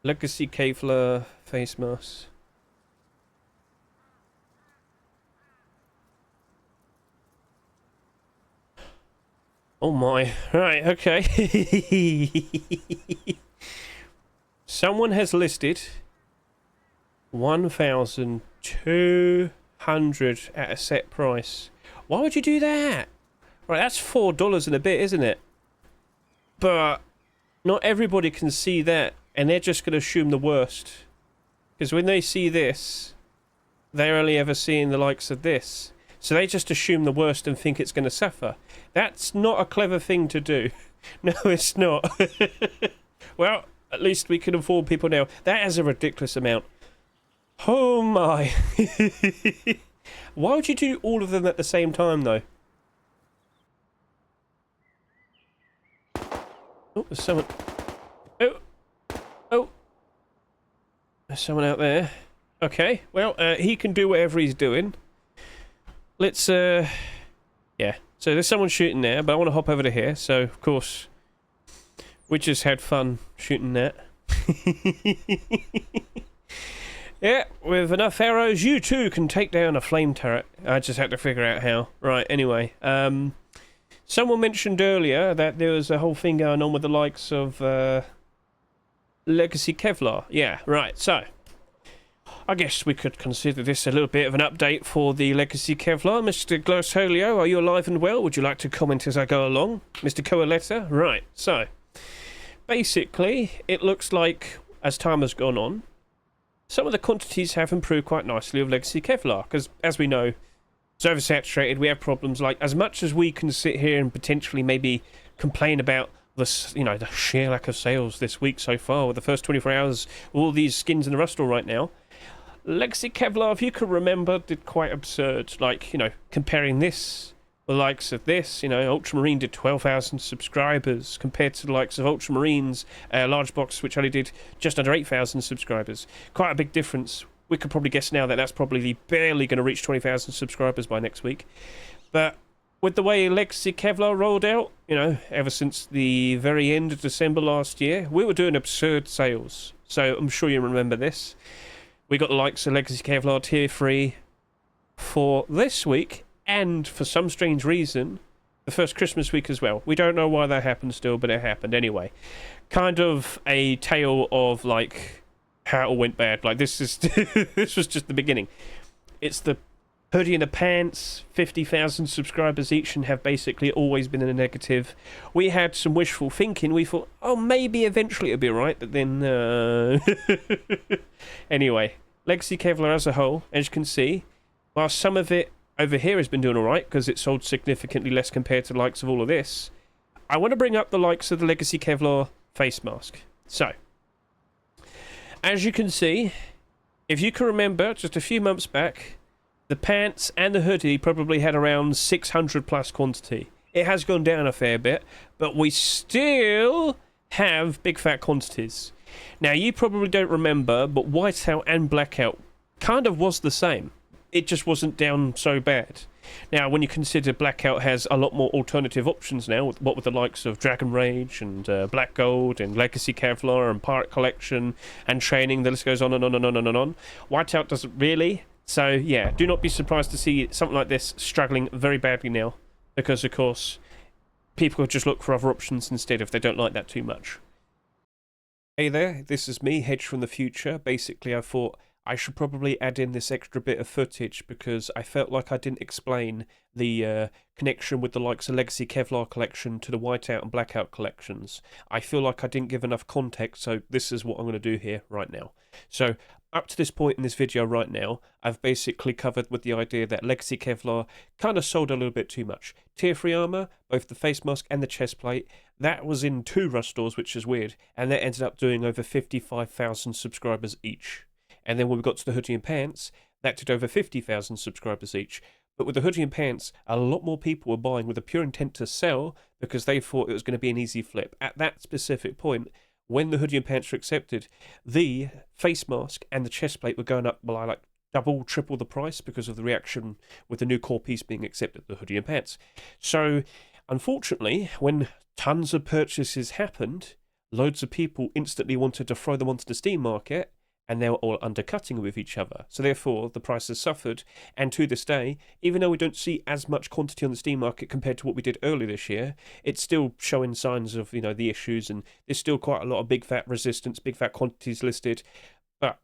Legacy Kevlar face mask. Oh my. Right, okay. Someone has listed 1,200 at a set price. Why would you do that? Right, that's $4 and a bit, isn't it? But not everybody can see that, and they're just going to assume the worst. Because when they see this, they're only ever seeing the likes of this. So they just assume the worst and think it's going to suffer. That's not a clever thing to do. No, it's not. Well, at least we can inform people now. That is a ridiculous amount. Oh my. Why would you do all of them at the same time, though? Oh, there's someone. Oh. Oh. There's someone out there. Okay, well, he can do whatever he's doing. Let's, yeah. So there's someone shooting there, but I want to hop over to here. So, of course, we just had fun shooting that. Yeah, with enough arrows, you too can take down a flame turret. I just had to figure out how. Right, anyway. Someone mentioned earlier that there was a whole thing going on with the likes of Legacy Kevlar. Yeah, right, so I guess we could consider this a little bit of an update for the Legacy Kevlar. Mr. Glossolio, are you alive and well? Would you like to comment as I go along? Mr. Coaletta? Right, so basically, it looks like as time has gone on, some of the quantities have improved quite nicely of Legacy Kevlar, because as we know, it's oversaturated. We have problems like, as much as we can sit here and potentially maybe complain about the, you know, the sheer lack of sales this week so far with the first 24 hours, all these skins in the rust right now. Legacy Kevlar, if you can remember, did quite absurd. Like, you know, comparing this, the likes of this, you know, Ultramarine did 12,000 subscribers compared to the likes of Ultramarine's large box, which only did just under 8,000 subscribers. Quite a big difference. We could probably guess now that that's probably barely going to reach 20,000 subscribers by next week. But with the way Legacy Kevlar rolled out, you know, ever since the very end of December last year, we were doing absurd sales. So I'm sure you remember this. We got the likes of Legacy Kevlar Tier 3 for this week, and for some strange reason, the first Christmas week as well. We don't know why that happened still, but it happened anyway. Kind of a tale of, like, how it all went bad. Like, this is this was just the beginning. It's the hoodie and the pants, 50,000 subscribers each, and have basically always been in a negative. We had some wishful thinking. We thought, oh, maybe eventually it'll be alright, but then, Anyway, Legacy Kevlar as a whole, as you can see, while some of it over here has been doing alright, because it sold significantly less compared to the likes of all of this, I want to bring up the likes of the Legacy Kevlar face mask. So, as you can see, if you can remember, just a few months back, the pants and the hoodie probably had around 600 plus quantity. It has gone down a fair bit, but we still have big fat quantities. Now, you probably don't remember, but Whiteout and Blackout kind of was the same. It just wasn't down so bad. Now, when you consider Blackout has a lot more alternative options now, what with the likes of Dragon Rage and Black Gold and Legacy Kevlar and Pirate Collection and Training, the list goes on and on and on and on. Whiteout doesn't really. So, yeah, do not be surprised to see something like this struggling very badly now, because, of course, people just look for other options instead if they don't like that too much. Hey there, this is me, Hedge from the future. Basically, I thought I should probably add in this extra bit of footage because I felt like I didn't explain the connection with the likes of Legacy Kevlar collection to the Whiteout and Blackout collections. I feel like I didn't give enough context, so this is what I'm going to do here right now. So, up to this point in this video right now, I've basically covered with the idea that Legacy Kevlar kind of sold a little bit too much. Tier 3 armor, both the face mask and the chest plate, that was in 2 rust stores, which is weird, and that ended up doing over 55,000 subscribers each. And then when we got to the hoodie and pants, that did over 50,000 subscribers each. But with the hoodie and pants, a lot more people were buying with a pure intent to sell because they thought it was going to be an easy flip. At that specific point, when the hoodie and pants were accepted, the face mask and the chest plate were going up by like double, triple the price because of the reaction with the new core piece being accepted, the hoodie and pants. So, unfortunately, when tons of purchases happened, loads of people instantly wanted to throw them onto the Steam market, and they were all undercutting with each other. So therefore, the price has suffered. And to this day, even though we don't see as much quantity on the Steam market compared to what we did earlier this year, it's still showing signs of, the issues, and there's still quite a lot of big fat resistance, big fat quantities listed. But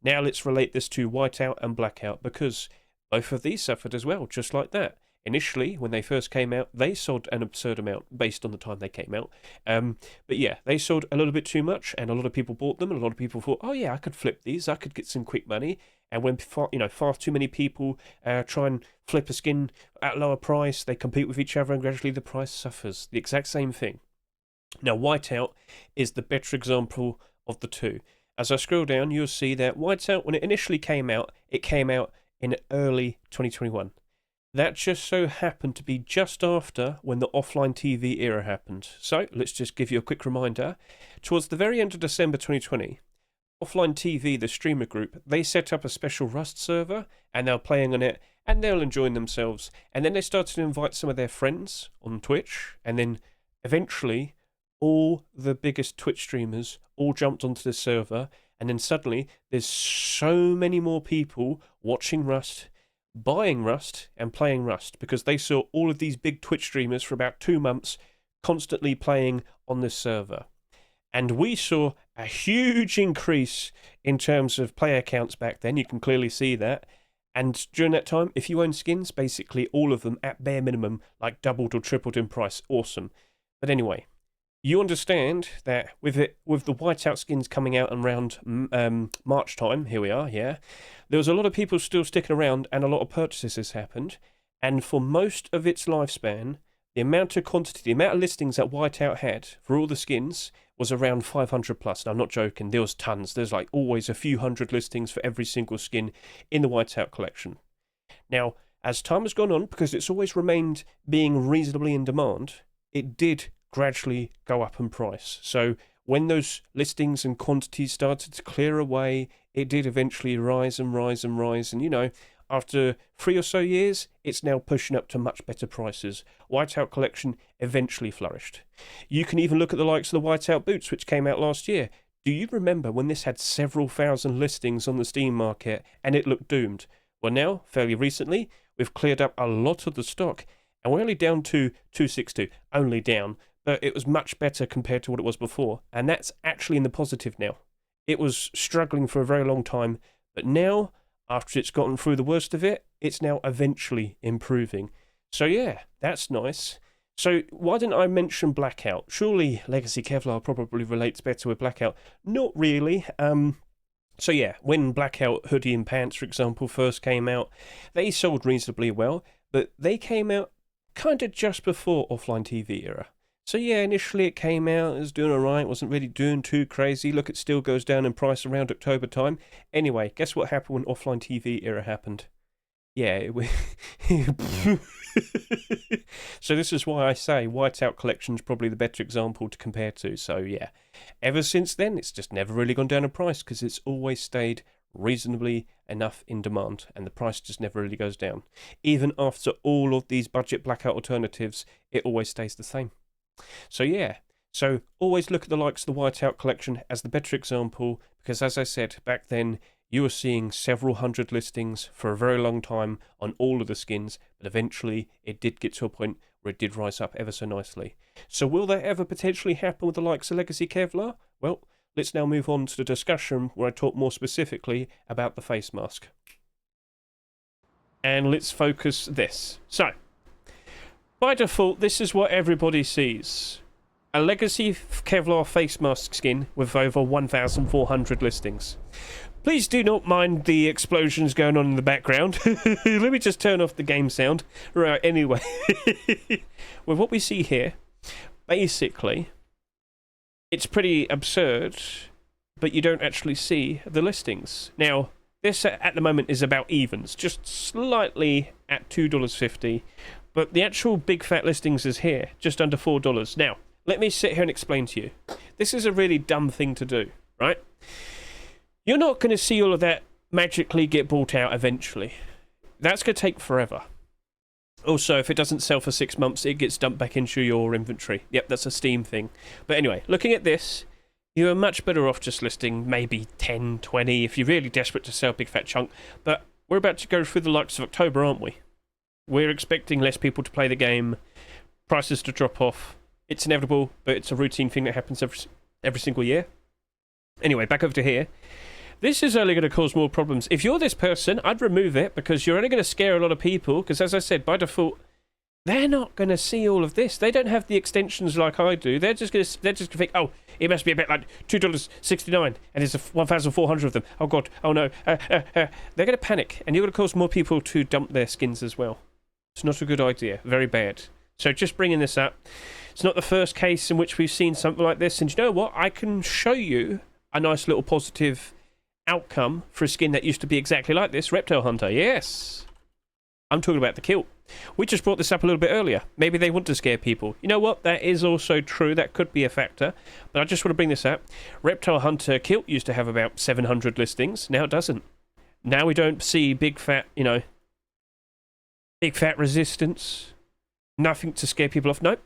now let's relate this to Whiteout and Blackout, because both of these suffered as well, just like that. Initially, when they first came out, they sold an absurd amount based on the time they came out. But yeah, they sold a little bit too much, and a lot of people bought them, and a lot of people thought, oh yeah, I could flip these, I could get some quick money. And when far too many people try and flip a skin at a lower price, they compete with each other, and gradually the price suffers. The exact same thing. Now, Whiteout is the better example of the two. As I scroll down, you'll see that Whiteout, when it initially came out in early 2021. That just so happened to be just after when the offline TV era happened. So let's just give you a quick reminder. Towards the very end of December 2020, Offline TV, the streamer group, they set up a special Rust server, and they were playing on it, and they were enjoying themselves. And then they started to invite some of their friends on Twitch, and then eventually all the biggest Twitch streamers all jumped onto the server, and then suddenly there's so many more people watching Rust, buying Rust and playing Rust, because they saw all of these big Twitch streamers for about 2 months constantly playing on this server. And we saw a huge increase in terms of player counts back then. You can clearly see that. And during that time, if you own skins, basically all of them at bare minimum like doubled or tripled in price. Awesome. But anyway, you understand that with the Whiteout skins coming out around March time, here we are, yeah, there was a lot of people still sticking around, and a lot of purchases happened. And for most of its lifespan, the amount of quantity, the amount of listings that Whiteout had for all the skins was around 500 plus. Now, I'm not joking, there was tons. There's like always a few hundred listings for every single skin in the Whiteout collection. Now, as time has gone on, because it's always remained being reasonably in demand, it did gradually go up in price. So when those listings and quantities started to clear away, it did eventually rise and rise and rise. And, after 3 or so years, it's now pushing up to much better prices. Whiteout collection eventually flourished. You can even look at the likes of the Whiteout boots, which came out last year. Do you remember when this had several thousand listings on the Steam market and it looked doomed? Well, now, fairly recently, we've cleared up a lot of the stock, and we're only down to 262. Only down. But it was much better compared to what it was before. And that's actually in the positive now. It was struggling for a very long time, but now, after it's gotten through the worst of it, it's now eventually improving. So yeah, that's nice. So why didn't I mention Blackout? Surely Legacy Kevlar probably relates better with Blackout. Not really. So yeah, when Blackout hoodie and pants, for example, first came out, they sold reasonably well, but they came out kind of just before offline TV era. So yeah, initially it came out, it was doing alright, wasn't really doing too crazy. Look, it still goes down in price around October time. Anyway, guess what happened when offline TV era happened? Yeah, so this is why I say Whiteout Collection's probably the better example to compare to. So yeah, ever since then, it's just never really gone down in price, because it's always stayed reasonably enough in demand, and the price just never really goes down. Even after all of these budget Blackout alternatives, it always stays the same. So yeah, so always look at the likes of the Whiteout collection as the better example, because as I said, back then you were seeing several hundred listings for a very long time on all of the skins, but eventually it did get to a point where it did rise up ever so nicely. So will that ever potentially happen with the likes of Legacy Kevlar? Well, let's now move on to the discussion where I talk more specifically about the face mask. And let's focus this. So, by default, this is what everybody sees. A Legacy Kevlar face mask skin with over 1,400 listings. Please do not mind the explosions going on in the background. Let me just turn off the game sound. Right, anyway. With what we see here, basically, it's pretty absurd, but you don't actually see the listings. Now, this at the moment is about evens, just slightly at $2.50. But the actual big fat listings is here, just under $4. Now, let me sit here and explain to you. This is a really dumb thing to do, right? You're not going to see all of that magically get bought out eventually. That's going to take forever. Also, if it doesn't sell for 6 months, it gets dumped back into your inventory. Yep, that's a Steam thing. But anyway, looking at this, You are much better off just listing maybe 10, 20 if you're really desperate to sell a big fat chunk. But we're about to go through the likes of October, aren't we? We're expecting less people to play the game, prices to drop off. It's inevitable, but it's a routine thing that happens every single year. Anyway, back over to here. This is only going to cause more problems. If you're this person, I'd remove it because you're only going to scare a lot of people. Because as I said, by default, they're not going to see all of this. They don't have the extensions like I do. They're just going to think, oh, it must be about like $2.69, and there's 1,400 of them. Oh god, oh no. They're going to panic, and you're going to cause more people to dump their skins as well. It's not a good idea. Very bad. So just bringing this up. It's not the first case in which we've seen something like this, and you know what? I can show you a nice little positive outcome for a skin that used to be exactly like this. Reptile Hunter, yes. I'm talking about the Kilt. We just brought this up a little bit earlier. Maybe they want to scare people. You know what? That is also true. That could be a factor. But I just want to bring this up. Reptile Hunter Kilt used to have about 700 listings. Now it doesn't. Now we don't see big fat, big fat resistance. Nothing to scare people off. Nope.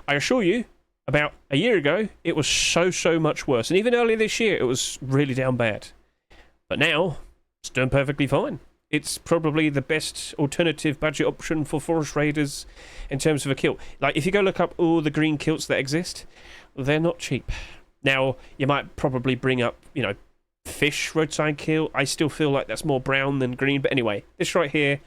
I assure you, about a year ago, it was so much worse. And even earlier this year, it was really down bad. But now, it's doing perfectly fine. It's probably the best alternative budget option for forest raiders in terms of a kilt. Like, if you go look up all the green kilts that exist, they're not cheap. Now, you might probably bring up, fish roadside kilt. I still feel like that's more brown than green. But anyway, this right here,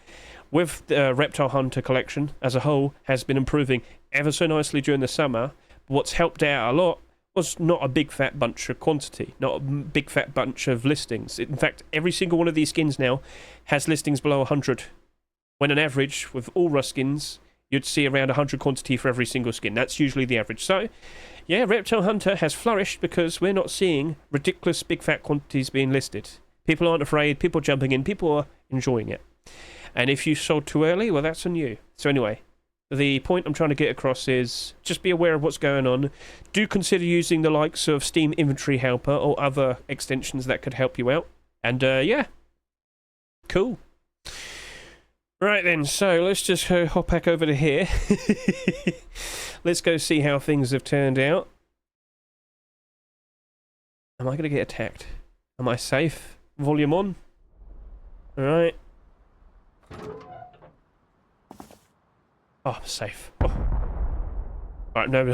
with the Reptile Hunter collection as a whole, has been improving ever so nicely during the summer. But what's helped out a lot was not a big fat bunch of quantity, not a big fat bunch of listings. In fact, every single one of these skins now has listings below 100. When on average, with all Rust skins, you'd see around 100 quantity for every single skin. That's usually the average. So, yeah, Reptile Hunter has flourished because we're not seeing ridiculous big fat quantities being listed. People aren't afraid, people are jumping in, people are enjoying it. And if you sold too early, well, that's on you. So anyway, the point I'm trying to get across is just be aware of what's going on. Do consider using the likes of Steam Inventory Helper or other extensions that could help you out. And, yeah. Cool. Right then, so let's just hop back over to here. Let's go see how things have turned out. Am I going to get attacked? Am I safe? Volume on? Alright. Oh, I'm safe. Oh. Right, no,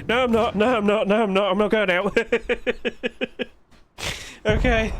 no, I'm not. No, I'm not. No, I'm not. I'm not going out. Okay.